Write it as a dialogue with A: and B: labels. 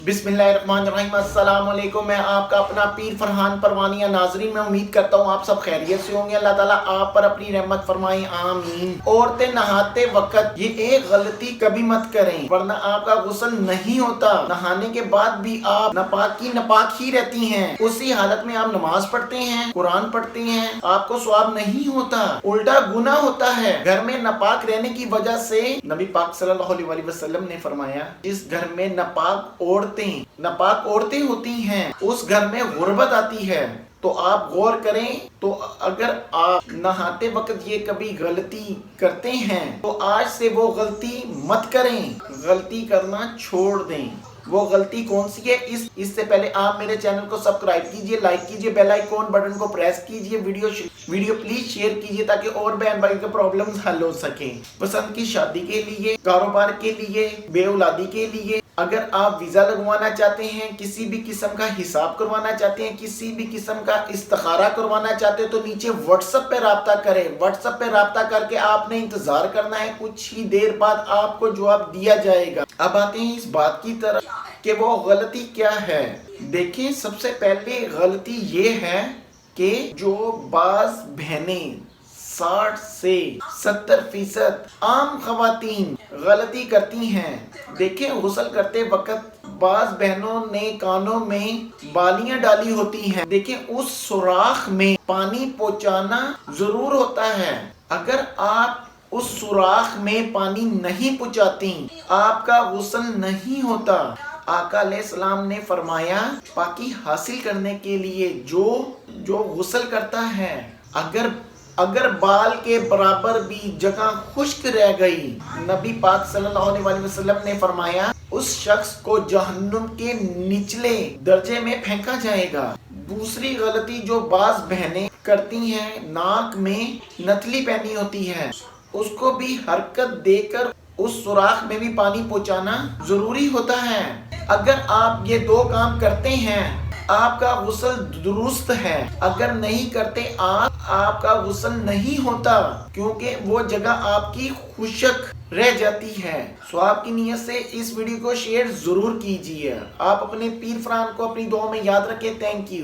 A: बिस्मिल्लाहिर्रहमानिर्रहीम। अस्सलाम वालेकुम। मैं आपका अपना पीर फरहान परवानिया। नाजरीन, मैं उम्मीद करता हूँ आप सब खैरियत से होंगे। अल्लाह ताला आप पर अपनी रहमत फरमाए, आमीन। औरतें नहाते वक्त ये एक गलती कभी मत करें, वरना आपका गुस्ल नहीं होता। नहाने के बाद भी आप नापाक ही रहती हैं। उसी हालत में आप नमाज पढ़ते हैं, कुरान पढ़ते हैं, आपको सवाब नहीं होता, उल्टा गुनाह होता है। घर में नापाक रहने की वजह से नबी पाक सल्लल्लाहु अलैहि वसल्लम ने फरमाया, जिस घर में नापाक औरतें होती हैं उस घर में गुर्बत आती है। तो आप गौर करें, तो अगर आप नहाते वक्त ये कभी गलती करते हैं तो आज से वो गलती मत करें, गलती करना छोड़ दें। वो गलती कौन सी है, इससे पहले आप मेरे चैनल को सब्सक्राइब कीजिए, लाइक कीजिए, बेल आइकॉन बटन को प्रेस कीजिए, वीडियो प्लीज शेयर कीजिए ताकि और बहन भाई के प्रॉब्लम्स हल हो सके। पसंद की शादी के लिए, कारोबार के लिए, बेऔलादी के लिए, अगर आप वीजा लगवाना चाहते हैं, किसी भी किस्म का हिसाब करवाना चाहते हैं, किसी भी किस्म का इस्तिखारा करवाना चाहते हैं, तो नीचे व्हाट्सएप पे राब्ता करें। व्हाट्सएप पे राब्ता करके आपने इंतजार करना है, कुछ ही देर बाद आपको जवाब दिया जाएगा। अब आते हैं इस बात की तरफ कि वो गलती क्या है। देखें, सबसे पहले गलती ये है कि जो बाज बहनें 60 से 70% आम खवातीन गलती करती हैं। देखें, गुस्ल करते वक्त बाज बहनों ने कानों में बालियां डाली होती हैं। देखें, उस सुराख में पानी पहुंचाना जरूर होता है। अगर आप उस सुराख में पानी नहीं पहुंचाती, आपका गुस्ल नहीं होता। आका अलैहिस्सलाम ने फरमाया, पाकी हासिल करने के लिए जो गुस्ल करता है, अगर बाल के बराबर भी जगह खुश्क रह गई, नबी पाक सल्लल्लाहु अलैहि वसल्लम ने फरमाया, उस शख्स को जहन्नुम के निचले दर्जे में फेंका जाएगा। दूसरी गलती जो बाज बहनें करती हैं, नाक में नथली पहनी होती है, उसको भी हरकत देकर उस सुराख में भी पानी पहुंचाना जरूरी होता है। अगर आप ये दो काम करते हैं, आपका गुस्ल दुरुस्त है। अगर नहीं करते, आपका गुस्ल नहीं होता, क्योंकि वो जगह आपकी खुशक रह जाती है। सवाब की नीयत से इस वीडियो को शेयर जरूर कीजिए। आप अपने पीर फरहान को अपनी दुआ में याद रखें। Thank you.